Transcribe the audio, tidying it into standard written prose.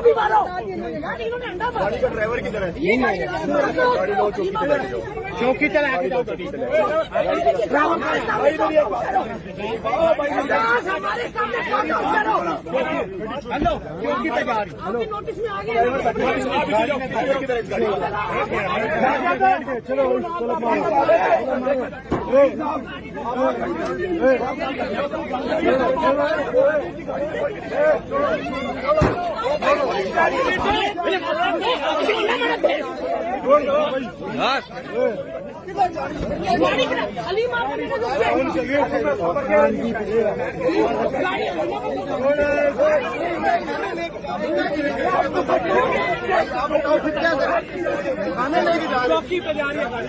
भी मारो गाड़ी का ड्राइवर किधर है? गाड़ी लो, चौकी चला के जाओ। हेलो, चौकी पे गाड़ी नोटिस में आ गया। चलो चौकी पे जा रही है गाड़ी।